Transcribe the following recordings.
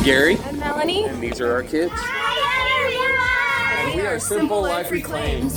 I'm Gary. I'm Melanie. And these are our kids. And we are Simple Life Reclaimed.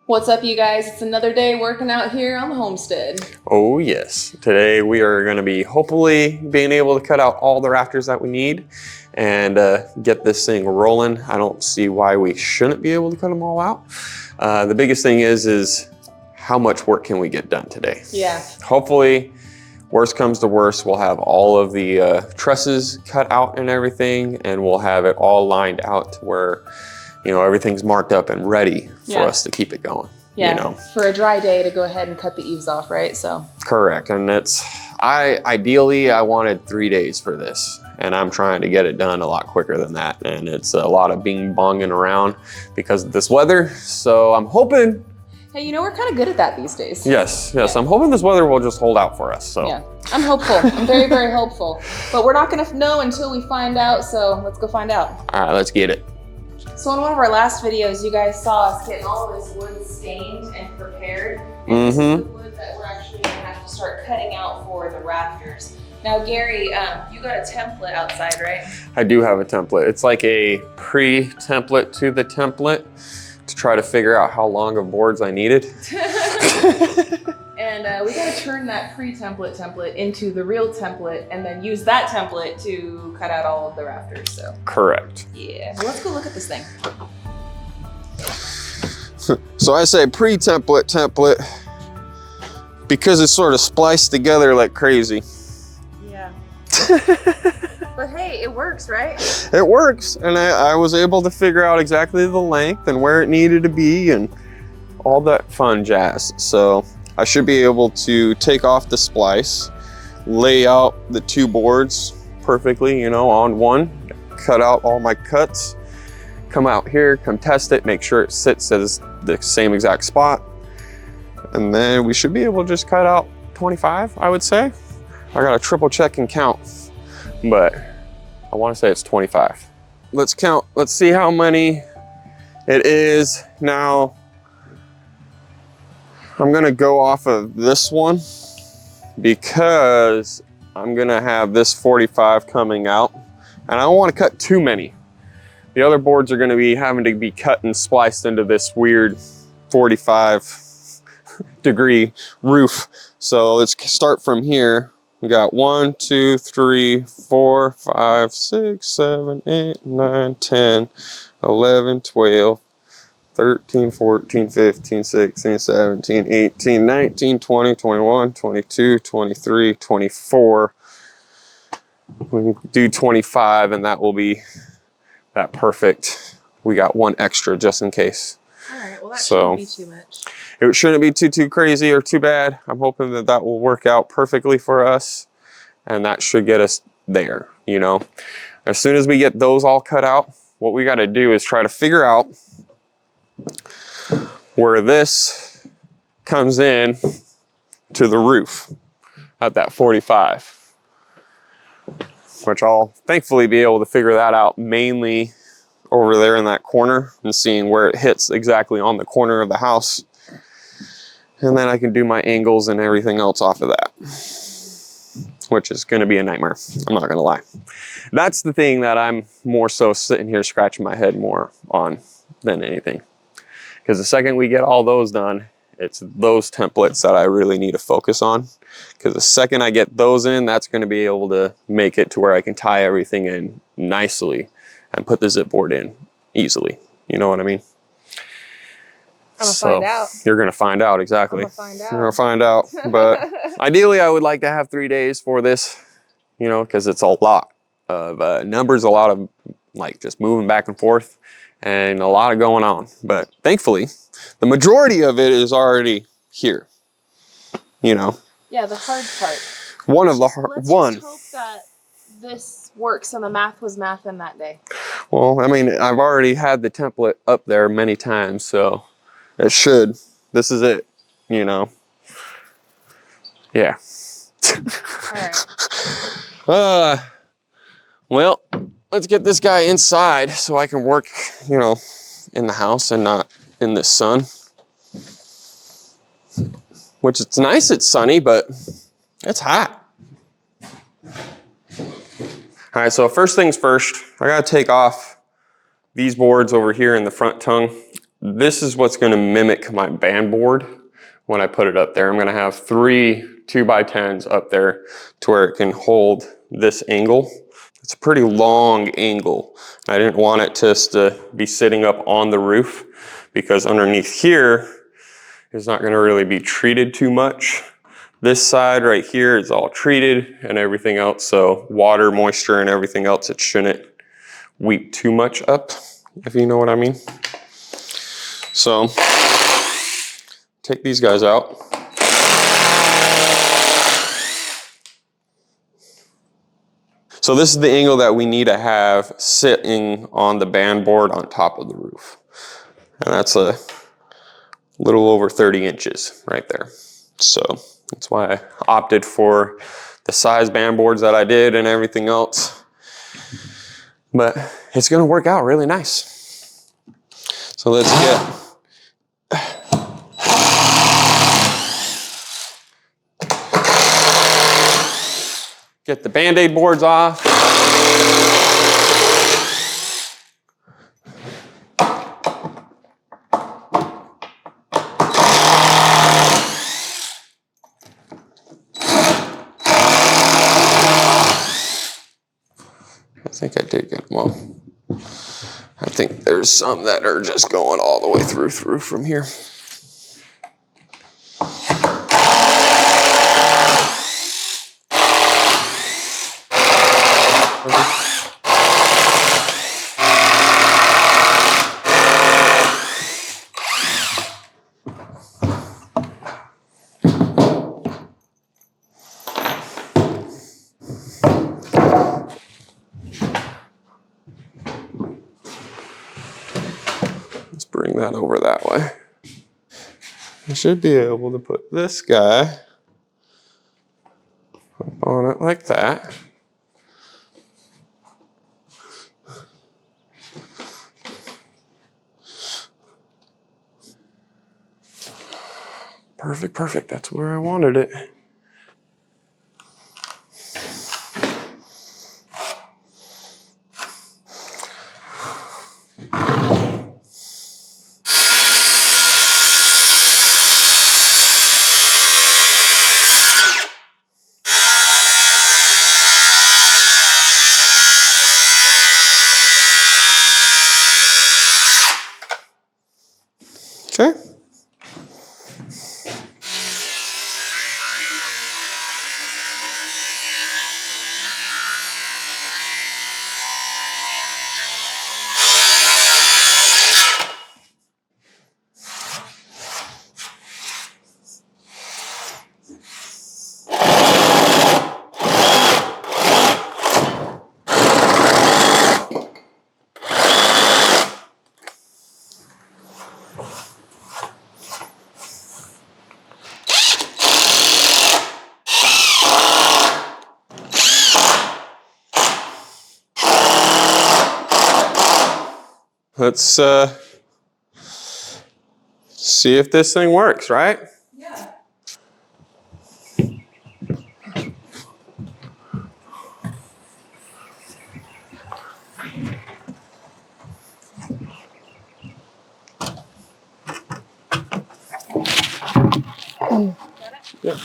What's up, you guys? It's another day working out here on the homestead. Oh yes. Today we are going to be hopefully being able to cut out all the rafters that we need and get this thing rolling. I don't see why we shouldn't be able to cut them all out. The biggest thing is how much work can we get done today? Yeah. Hopefully, worst comes to worst, we'll have all of the trusses cut out and everything, and we'll have it all lined out to where, you know, everything's marked up and ready for us to keep it going. Yeah, you know, for a dry day to go ahead and cut the eaves off, right? So correct. And ideally I wanted 3 days for this, and I'm trying to get it done a lot quicker than that. And it's a lot of bing bonging around because of this weather. So I'm hoping. Hey, you know, we're kind of good at that these days. Yes. I'm hoping this weather will just hold out for us. So yeah, I'm hopeful. I'm very, very hopeful. But we're not gonna know until we find out. So let's go find out. All right, let's get it. So in one of our last videos, you guys saw us getting all of this wood stained and prepared. And this is the wood that we're actually gonna have to start cutting out for the rafters. Now, Gary, you got a template outside, right? I do have a template. It's like a pre-template to the template to try to figure out how long of boards I needed. And we gotta turn that pre-template into the real template and then use that template to cut out all of the rafters, so. Correct. Yeah, well, let's go look at this thing. So I say pre-template because it's sort of spliced together like crazy. Yeah. But hey, it works, right? It works, and I was able to figure out exactly the length and where it needed to be and all that fun jazz. So I should be able to take off the splice, lay out the two boards perfectly, you know, on one, cut out all my cuts, come out here, come test it, make sure it sits as the same exact spot. And then we should be able to just cut out 25, I would say. I gotta triple check and count, but I wanna say it's 25. Let's count, let's see how many it is. Now, I'm gonna go off of this one because I'm gonna have this 45 coming out, and I don't wanna cut too many. The other boards are gonna be having to be cut and spliced into this weird 45-degree roof. So let's start from here. We got 1, 2, 3, 4, 5, 6, 7, 8, 9, 10, 11, 12, 13, 14, 15, 16, 17, 18, 19, 20, 21, 22, 23, 24. We can do 25, and that will be that perfect. We got one extra just in case. All right, well, that shouldn't be too much. It shouldn't be too crazy or too bad. I'm hoping that that will work out perfectly for us, and that should get us there, you know. As soon as we get those all cut out, what we got to do is try to figure out where this comes in to the roof at that 45, which I'll thankfully be able to figure that out mainly over there in that corner and seeing where it hits exactly on the corner of the house. And then I can do my angles and everything else off of that, which is going to be a nightmare. I'm not going to lie. That's the thing that I'm more so sitting here scratching my head more on than anything. Because the second we get all those done, it's those templates that I really need to focus on. Because the second I get those in, that's going to be able to make it to where I can tie everything in nicely and put the zip board in easily. You know what I mean? I'm gonna find out. You're gonna find out, exactly. I'm gonna find out. You're gonna find out. But ideally, I would like to have 3 days for this, you know, because it's a lot of numbers, a lot of like just moving back and forth and a lot of going on. But thankfully, the majority of it is already here, you know. Yeah, the hard part. One of the Let's just hope that this works and the math was math in that day. Well, I mean, I've already had the template up there many times, so it should. This is it, you know. Yeah. All right. Well, let's get this guy inside so I can work, you know, in the house and not in the sun. Which it's nice it's sunny, but it's hot. All right, so first things first, I gotta take off these boards over here in the front tongue. This is what's gonna mimic my band board when I put it up there. I'm gonna have 3 2x10s up there to where it can hold this angle. It's a pretty long angle. I didn't want it just to be sitting up on the roof because underneath here is not gonna really be treated too much. This side right here is all treated and everything else, so water, moisture, and everything else, it shouldn't weep too much up, if you know what I mean. So, take these guys out. So this is the angle that we need to have sitting on the band board on top of the roof. And that's a little over 30 inches right there. So that's why I opted for the size band boards that I did and everything else. But it's gonna work out really nice. So let's get the Band-Aid boards off. I think I did get them all. I think there's some that are just going all the way through from here. Let's bring that over that way. I should be able to put this guy on it like that. Perfect, perfect. That's where I wanted it. Okay. Let's see if this thing works, right? Yeah. Yeah.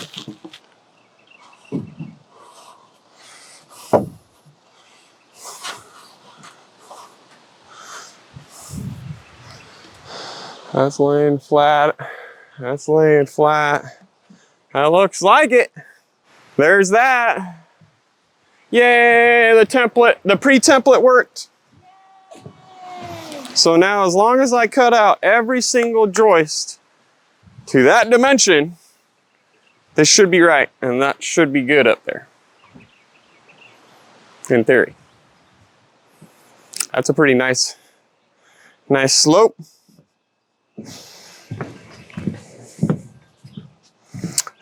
That's laying flat. That's laying flat. That looks like it. There's that. Yay, the template, the pre-template worked. So now as long as I cut out every single joist to that dimension, this should be right, and that should be good up there. In theory. That's a pretty nice slope. I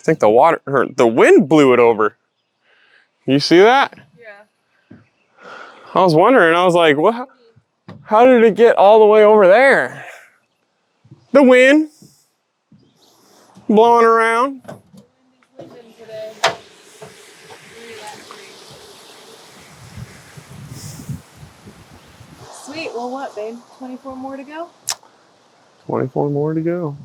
think the wind blew it over. You see that? Yeah. I was wondering, I was like, what? How did it get all the way over there? The wind blowing around. The wind is winding today. Sweet. Well, what, babe? 24 more to go? 24 more to go.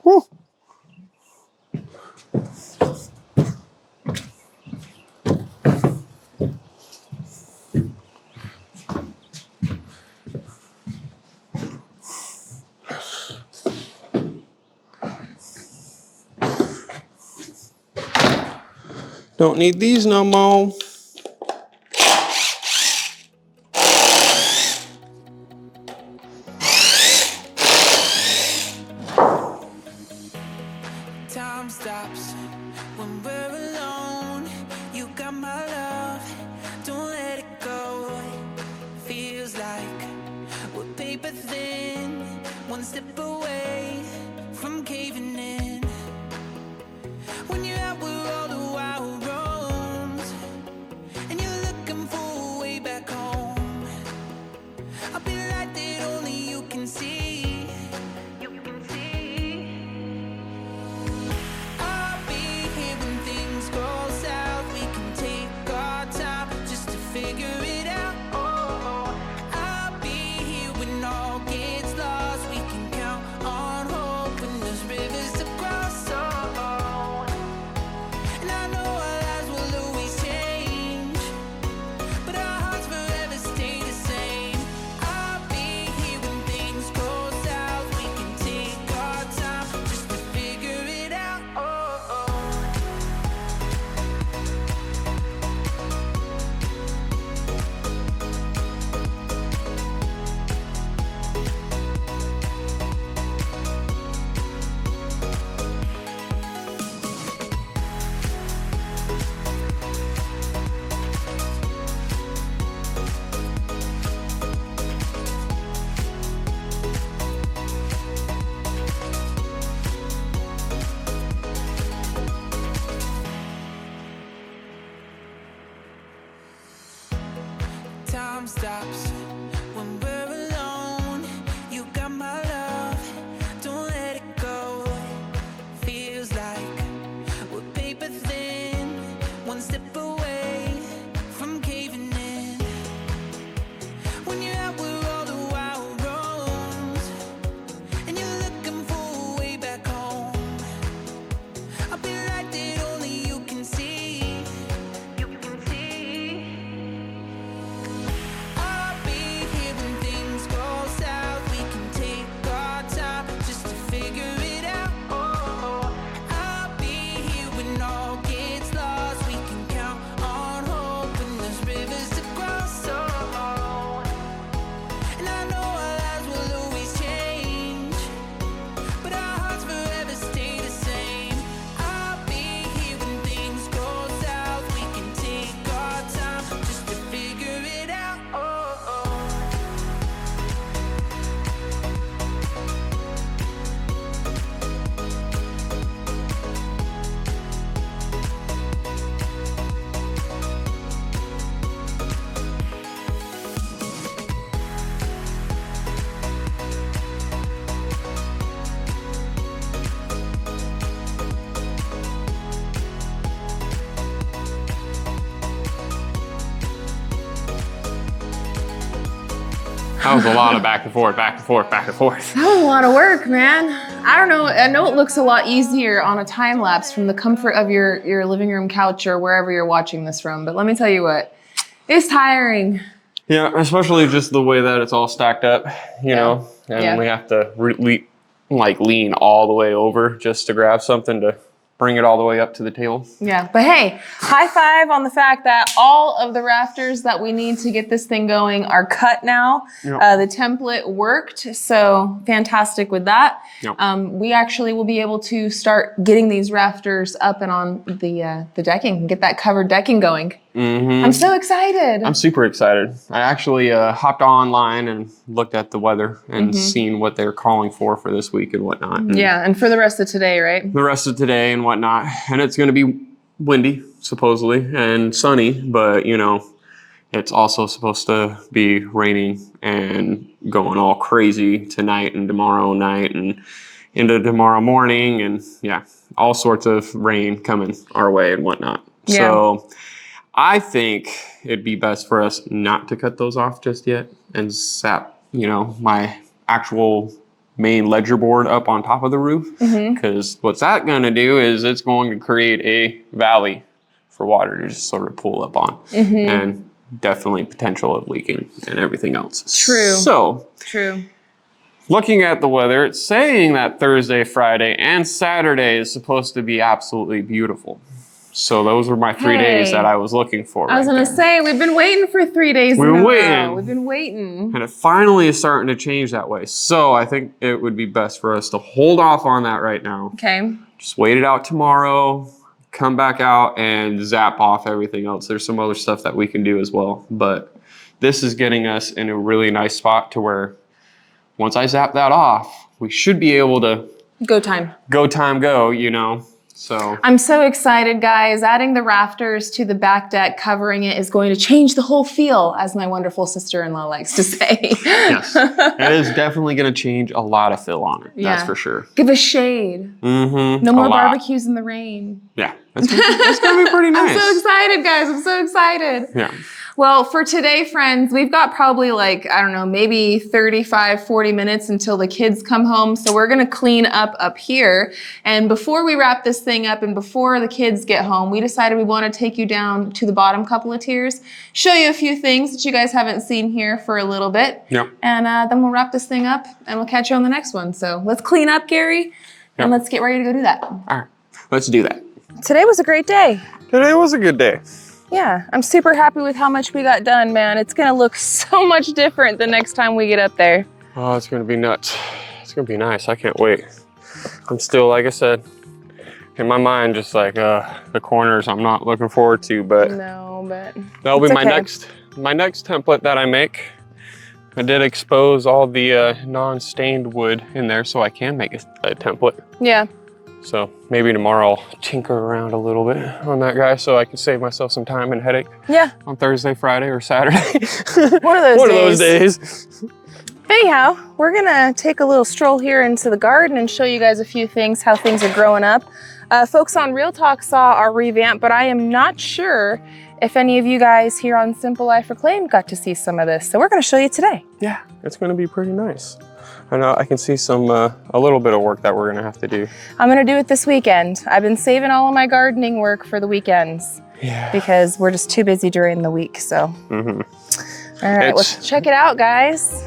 Woo. Don't need these no more. Time stops when we're alone. You got my love, don't let it go. Feels like we're paper thin, one step away from caving in. When you're out with all the wild roams, and you're looking for a way back home, I'll be like that only you can see. You can see. I'll be here when things go south. We can take our time just to figure it out. I'll be here when all gets lost. We can count on hope when there's rivers to cross. And I know our lives will always change, but our hearts forever stay the same. I'll be here when things go south. We can take our time just to figure it out. Time stops when we're alone. You got my love, don't let it go. Feels like we're paper thin, one step away from caving in. When you're out with all the wild roams, and you're looking for a way back home, I'll be like that only you can see. You can see. I'll be here when That was a lot of back and forth, back and forth, back and forth. That was a lot of work, man. I don't know. I know it looks a lot easier on a time lapse from the comfort of your living room couch or wherever you're watching this from. But let me tell you what, it's tiring. Yeah, especially just the way that it's all stacked up, you know, and we have to lean all the way over just to grab something to bring it all the way up to the table. Yeah, but hey, high five on the fact that all of the rafters that we need to get this thing going are cut now. The template worked, so fantastic with that. We actually will be able to start getting these rafters up and on the decking and get that covered decking going. I'm so excited. I'm super excited. I actually hopped online and looked at the weather and seen what they're calling for this week and whatnot. And and for the rest of today, right? the rest of today and whatnot. And it's going to be windy, supposedly, and sunny, but, you know, it's also supposed to be raining and going all crazy tonight and tomorrow night and into tomorrow morning. And, yeah, all sorts of rain coming our way and whatnot. So I think it'd be best for us not to cut those off just yet and sap, you know, my actual main ledger board up on top of the roof. Because what's that going to do is it's going to create a valley for water to just sort of pull up on. And definitely potential of leaking and everything else. True. So, True. looking at the weather, it's saying that Thursday, Friday, and Saturday is supposed to be absolutely beautiful. So those were my 3 days that I was looking for. I was going to say, we've been waiting for 3 days. We've been waiting. We've been waiting. And it finally is starting to change that way. So I think it would be best for us to hold off on that right now. Okay. Just wait it out tomorrow, come back out and zap off everything else. There's some other stuff that we can do as well. But this is getting us in a really nice spot to where once I zap that off, we should be able to Go time, you know. So I'm so excited, guys. Adding the rafters to the back deck, covering it, is going to change the whole feel, as my wonderful sister-in-law likes to say. yes, it is definitely going to change a lot of feel on it. That's for sure. Give a shade. No more barbecues in the rain. Yeah, it's going to be pretty nice. I'm so excited, guys. I'm so excited. Yeah. Well, for today, friends, we've got probably like, I don't know, maybe 35, 40 minutes until the kids come home. So we're going to clean up here. And before we wrap this thing up and before the kids get home, we decided we want to take you down to the bottom couple of tiers, show you a few things that you guys haven't seen here for a little bit. Yep. And then we'll wrap this thing up and we'll catch you on the next one. So let's clean up, Gary, and let's get ready to go do that. All right, let's do that. Today was a great day. Today was a good day. Yeah, I'm super happy with how much we got done, man. It's gonna look so much different the next time we get up there. Oh, it's gonna be nuts. It's gonna be nice. I can't wait. I'm still, like I said, in my mind, just like the corners I'm not looking forward to, but no, but that'll be my next template that I make. I did expose all the non-stained wood in there so I can make a template. Yeah. So maybe tomorrow I'll tinker around a little bit on that guy so I can save myself some time and headache. Yeah. On Thursday, Friday, or Saturday. One of those days. Anyhow, we're gonna take a little stroll here into the garden and show you guys a few things, how things are growing up. Folks on Real Talk saw our revamp, but I am not sure if any of you guys here on Simple Life Reclaimed got to see some of this. So we're gonna show you today. Yeah, it's gonna be pretty nice. I know I can see some, a little bit of work that we're gonna have to do. I'm gonna do it this weekend. I've been saving all of my gardening work for the weekends. Yeah. Because we're just too busy during the week, so. All right, let's check it out, guys.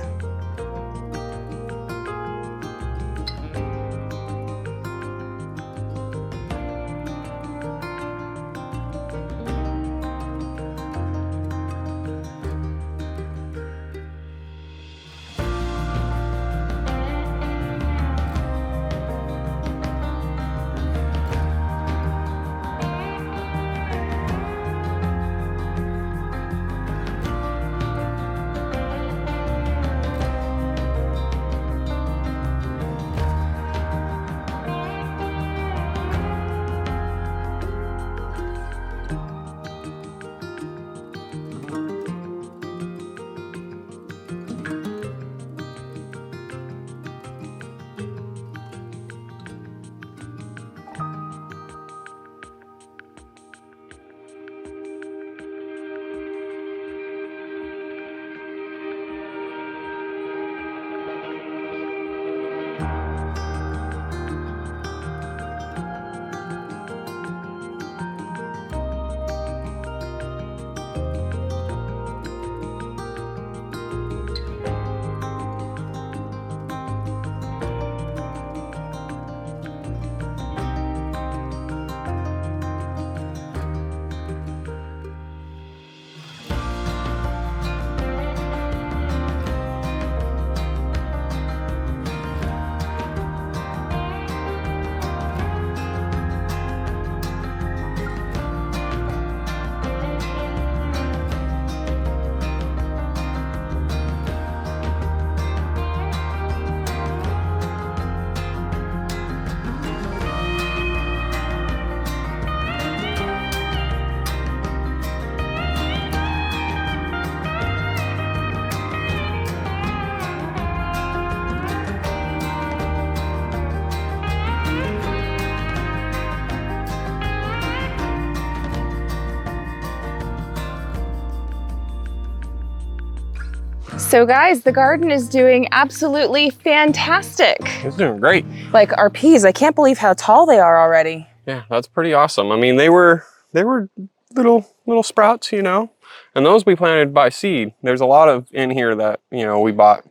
So guys, the garden is doing absolutely fantastic. It's doing great. Like our peas, I can't believe how tall they are already. Yeah, that's pretty awesome. I mean, they were little sprouts, you know, and those we planted by seed. There's a lot of in here that, you know, we bought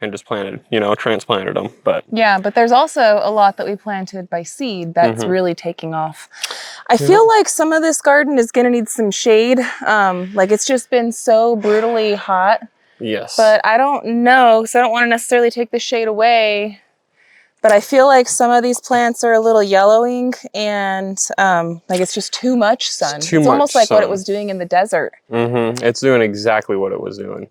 and just planted, you know, transplanted them. But yeah, but there's also a lot that we planted by seed that's really taking off. I feel like some of this garden is gonna need some shade. Like it's just been so brutally hot. yes. But I don't know, so I don't want to necessarily take the shade away. But I feel like some of these plants are a little yellowing and like it's just too much sun. It's almost like what it was doing in the desert. It's doing exactly what it was doing.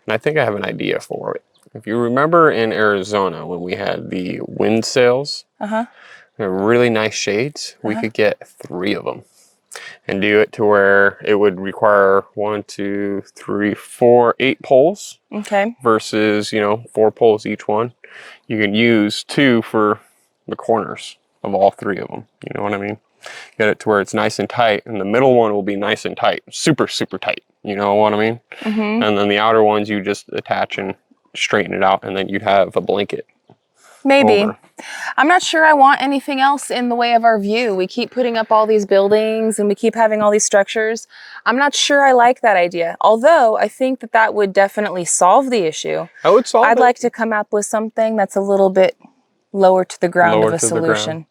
And I think I have an idea for it. If you remember in Arizona when we had the wind sails, they're really nice shades, we could get 3 of them and do it to where it would require 1, 2, 3, 4, 8 poles. Okay. Versus, you know, 4 poles each one. You can use 2 for the corners of all 3 of them. You know what I mean? Get it to where it's nice and tight, and the middle one will be nice and tight, super tight. You know what I mean? And then the outer ones you just attach and straighten it out, and then you'd have a blanket. Maybe. Over. I'm not sure I want anything else in the way of our view. We keep putting up all these buildings and we keep having all these structures. I'm not sure I like that idea. Although I think that that would definitely solve the issue. I would solve it. I'd like to come up with something that's a little bit lower to the ground of a solution.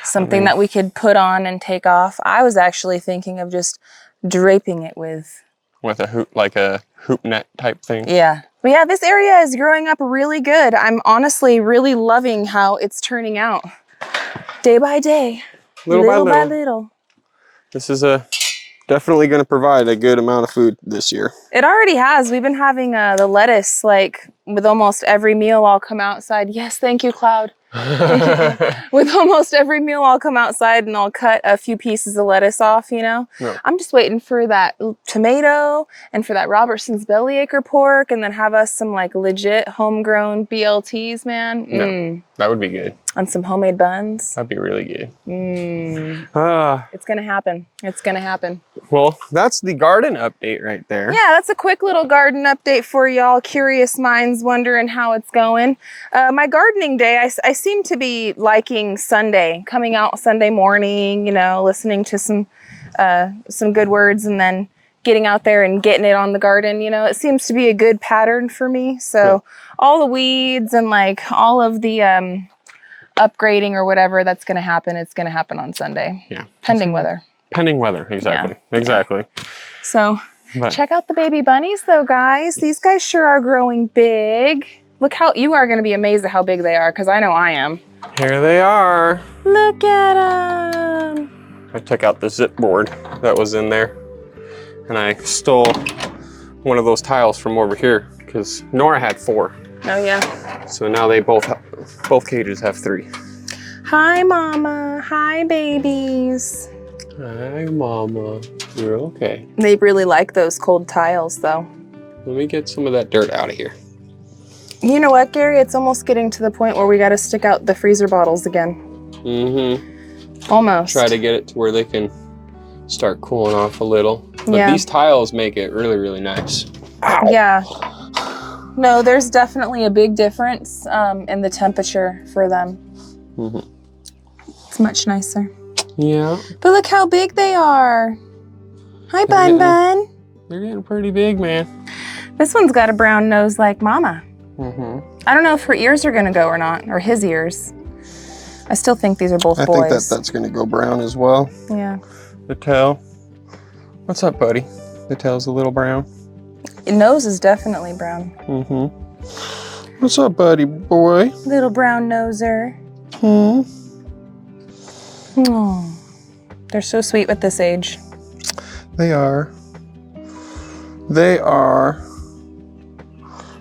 Something that we could put on and take off. I was actually thinking of just draping it with a hoop, like a hoop net type thing. Yeah. But yeah, this area is growing up really good. I'm honestly really loving how it's turning out. Day by day. Little by little. This is definitely going to provide a good amount of food this year. It already has. We've been having the lettuce, like, with almost every meal I'll come outside. Yes, thank you, Cloud. With almost every meal I'll come outside and I'll cut a few pieces of lettuce off, you know. I'm just waiting for that tomato and for that Robertson's Bellyacre pork, and then have us some like legit homegrown BLTs, man. That would be good. And some homemade buns. That'd be really good. It's gonna happen. It's gonna happen. Well, that's the garden update right there. Yeah, that's a quick little garden update for y'all curious minds wondering how it's going. My gardening day, I seem to be liking Sunday, coming out Sunday morning, you know, listening to some good words and then getting out there and getting it on the garden. You know, it seems to be a good pattern for me. So all the weeds and like all of the upgrading or whatever that's going to happen, it's going to happen on Sunday. Yeah. Pending weather. Pending weather, exactly. Yeah. Exactly. So check out the baby bunnies though, guys. These guys sure are growing big. Look how, you are going to be amazed at how big they are, because I know I am. Here they are. Look at them. I took out the zip board that was in there, and I stole one of those tiles from over here, because Nora had 4. Oh yeah. So now they both cages have 3. Hi, Mama. Hi, babies. Hi, Mama. You're okay. They really like those cold tiles, though. Let me get some of that dirt out of here. You know what, Gary? It's almost getting to the point where we got to stick out the freezer bottles again. Almost. Try to get it to where they can start cooling off a little. But these tiles make it really, really nice. Ow. Yeah. No, there's definitely a big difference in the temperature for them. It's much nicer. Yeah. But look how big they are. Hi, Bun Bun. They're getting pretty big, man. This one's got a brown nose like Mama. I don't know if her ears are going to go or not, or his ears. I still think these are both boys. I think that's going to go brown as well. Yeah. The tail. What's up, buddy? The tail's a little brown. The nose is definitely brown. What's up, buddy boy? Little brown noser. Oh, they're so sweet with this age. They are. They are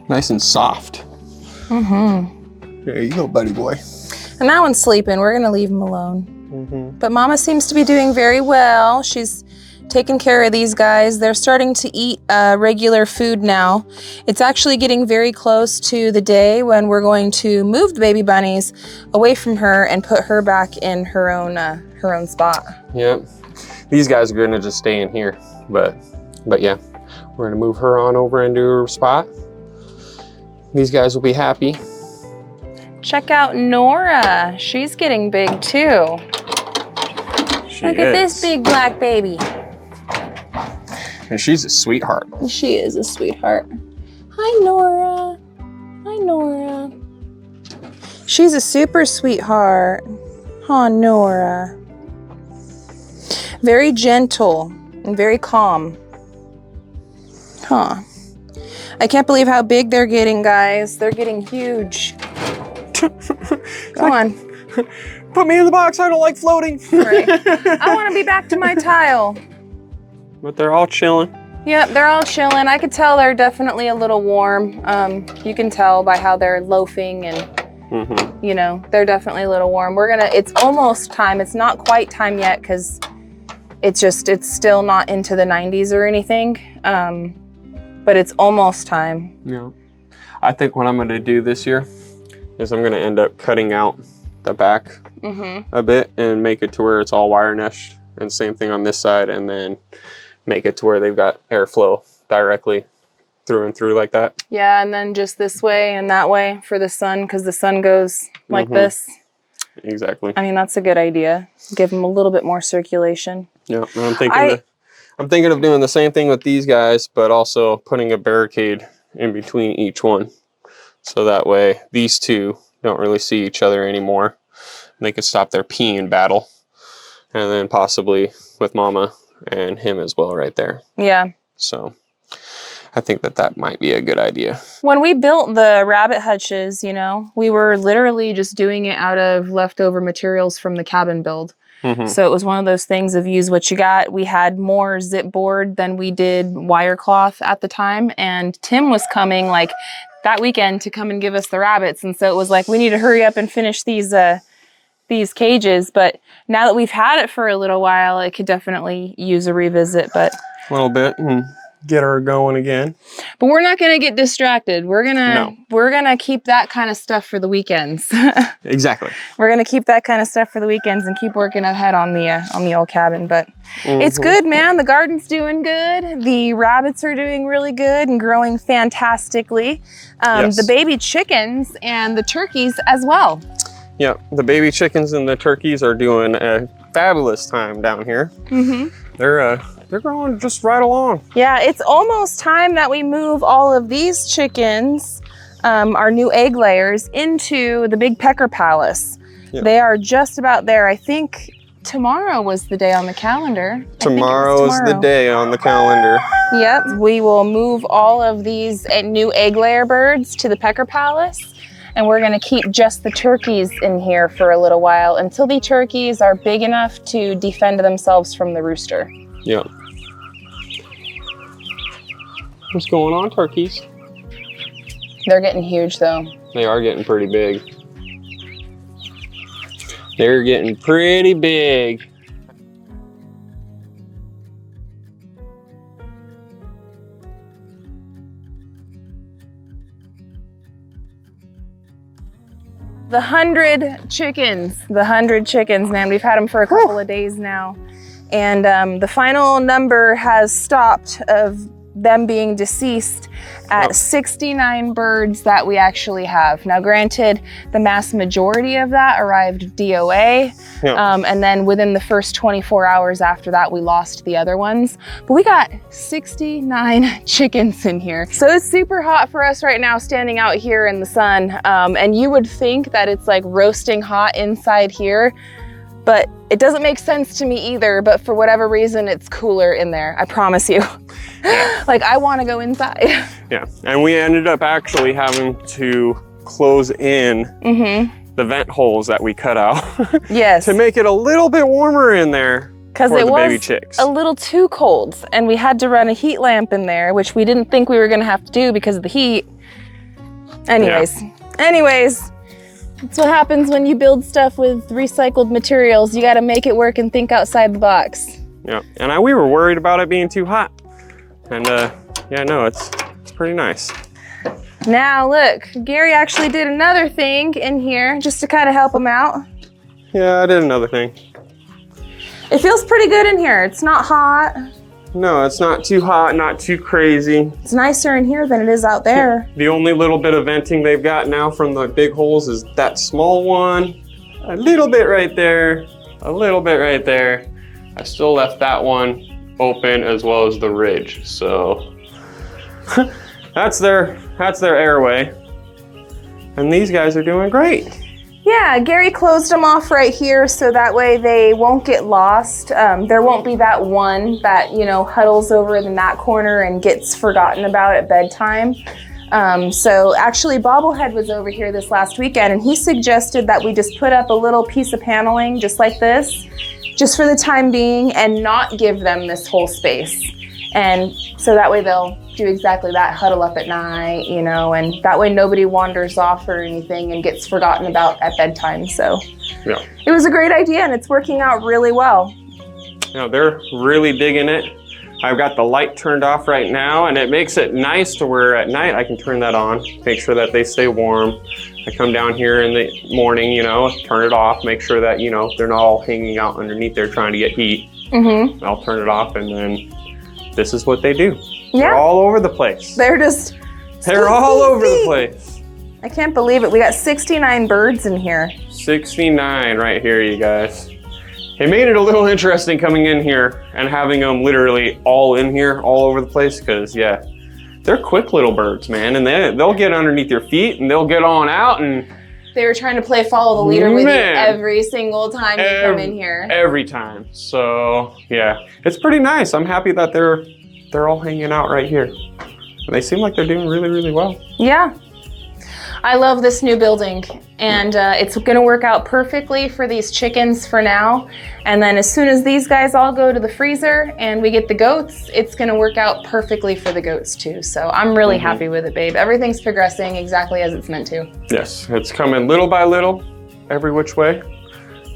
nice and soft. There you go, buddy boy. And that one's sleeping. We're gonna leave him alone. But Mama seems to be doing very well. She's taking care of these guys. They're starting to eat regular food now. It's actually getting very close to the day when we're going to move the baby bunnies away from her and put her back in her own spot. Yep. These guys are gonna just stay in here, but yeah, we're gonna move her on over into her spot. these guys will be happy. Check out Nora. She's getting big too. Look at this big black baby. And she's a sweetheart. She is a sweetheart. Hi, Nora. Hi, Nora. She's a super sweetheart. Huh, Nora. Very gentle and very calm. Huh. I can't believe how big they're getting, guys. They're getting huge. Go on. Put me in the box, I don't like floating. Right. I want to be back to my tile. But they're all chilling. Yep, they're all chilling. I could tell they're definitely a little warm. You can tell by how they're loafing and, you know, they're definitely a little warm. It's almost time. It's not quite time yet because it's still not into the 90s or anything. But it's almost time. Yeah. I think what I'm going to do this year is I'm going to end up cutting out the back a bit and make it to where it's all wire meshed, and same thing on this side, and then make it to where they've got airflow directly through and through like that. Yeah, and then just this way and that way for the sun, because the sun goes like this. Exactly. I mean, that's a good idea. Give them a little bit more circulation. Yeah, and I'm thinking of doing the same thing with these guys, but also putting a barricade in between each one. So that way these two don't really see each other anymore. They could stop their peeing battle. And then possibly with Mama and him as well right there. Yeah. So I think that might be a good idea. When we built the rabbit hutches, you know, we were literally just doing it out of leftover materials from the cabin build. So it was one of those things of use what you got. We had more zip board than we did wire cloth at the time. And Tim was coming like that weekend to come and give us the rabbits. And so it was like, we need to hurry up and finish these cages. But now that we've had it for a little while, it could definitely use a revisit, but a little bit and get her going again. But we're not gonna get distracted. We're gonna keep that kind of stuff for the weekends. Exactly. We're gonna keep that kind of stuff for the weekends and keep working ahead on the old cabin. But it's good, man. The garden's doing good. The rabbits are doing really good and growing fantastically. Yes. The baby chickens and the turkeys as well. Yeah, the baby chickens and the turkeys are doing a fabulous time down here. They're growing just right along. Yeah, it's almost time that we move all of these chickens, our new egg layers, into the big pecker palace. Yep. They are just about there. I think tomorrow was the day on the calendar. Tomorrow is the day on the calendar. Yep, we will move all of these new egg layer birds to the pecker palace. And we're gonna keep just the turkeys in here for a little while until the turkeys are big enough to defend themselves from the rooster. Yeah. What's going on, turkeys? They're getting huge though. They are getting pretty big. They're getting pretty big. The 100 chickens, man. We've had them for a couple of days now. And the final number has stopped of them being deceased at 69 birds that we actually have. Now, granted, the mass majority of that arrived DOA. And then within the first 24 hours after that, we lost the other ones. But we got 69 chickens in here. So it's super hot for us right now, standing out here in the sun. And you would think that it's like roasting hot inside here, but it doesn't make sense to me either. But for whatever reason, it's cooler in there, I promise you. Like, I want to go inside. Yeah, and we ended up actually having to close in the vent holes that we cut out. Yes. To make it a little bit warmer in there. Because it was a little too cold, and we had to run a heat lamp in there, which we didn't think we were going to have to do because of the heat. Anyways, that's what happens when you build stuff with recycled materials. You got to make it work and think outside the box. Yeah, and we were worried about it being too hot. And yeah, no, it's pretty nice. Now look, Gary actually did another thing in here just to kind of help him out. Yeah, I did another thing. It feels pretty good in here. It's not hot. No, it's not too hot, not too crazy. It's nicer in here than it is out there. The only little bit of venting they've got now from the big holes is that small one. A little bit right there, a little bit right there. I still left that one open as well as the ridge. So that's their airway. And these guys are doing great. Yeah, Gary closed them off right here so that way they won't get lost. There won't be that one that, you know, huddles over in that corner and gets forgotten about at bedtime. So actually Bobblehead was over here this last weekend and he suggested that we just put up a little piece of paneling just like this, just for the time being, and not give them this whole space. And so that way they'll do exactly that, huddle up at night, you know, and that way nobody wanders off or anything and gets forgotten about at bedtime. So yeah, it was a great idea and it's working out really well. Yeah, they're really digging it. I've got the light turned off right now and it makes it nice to where at night I can turn that on, make sure that they stay warm. I come down here in the morning, you know, turn it off, make sure that, you know, they're not all hanging out underneath there trying to get heat. Mm-hmm. I'll turn it off and then this is what they do. Yeah. They're all over the place. They're all over the place. I can't believe it. We got 69 birds in here. 69 right here, you guys. It made it a little interesting coming in here and having them literally all in here, all over the place, because yeah, they're quick little birds, man, and they'll get underneath your feet and they'll get on out. And they were trying to play follow the leader with you every single time you come in here. Every time. So yeah, it's pretty nice. I'm happy that they're all hanging out right here. And they seem like they're doing really, really well. Yeah. I love this new building and it's gonna work out perfectly for these chickens for now. And then as soon as these guys all go to the freezer and we get the goats, it's gonna work out perfectly for the goats too. So I'm really happy with it, babe. Everything's progressing exactly as it's meant to. Yes, it's coming little by little, every which way.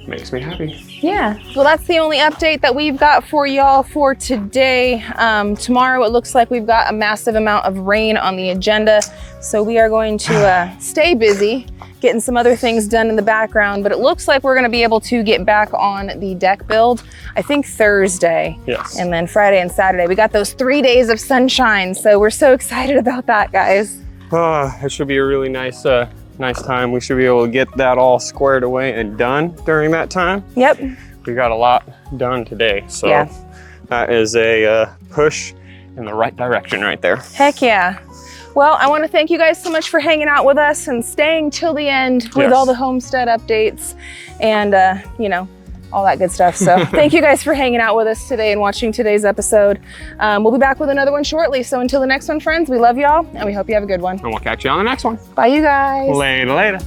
Makes me happy. Yeah, well that's the only update that we've got for y'all for today. Tomorrow it looks like we've got a massive amount of rain on the agenda. So we are going to stay busy, getting some other things done in the background, but it looks like we're gonna be able to get back on the deck build, I think Thursday. Yes. And then Friday and Saturday. We got those 3 days of sunshine. So we're so excited about that, guys. It should be a really nice time. We should be able to get that all squared away and done during that time. Yep. We got a lot done today. So yeah, that is a push in the right direction right there. Heck yeah. Well, I want to thank you guys so much for hanging out with us and staying till the end with all the homestead updates and, you know, all that good stuff. So thank you guys for hanging out with us today and watching today's episode. We'll be back with another one shortly. So until the next one, friends, we love y'all and we hope you have a good one. And we'll catch you on the next one. Bye, you guys. Later.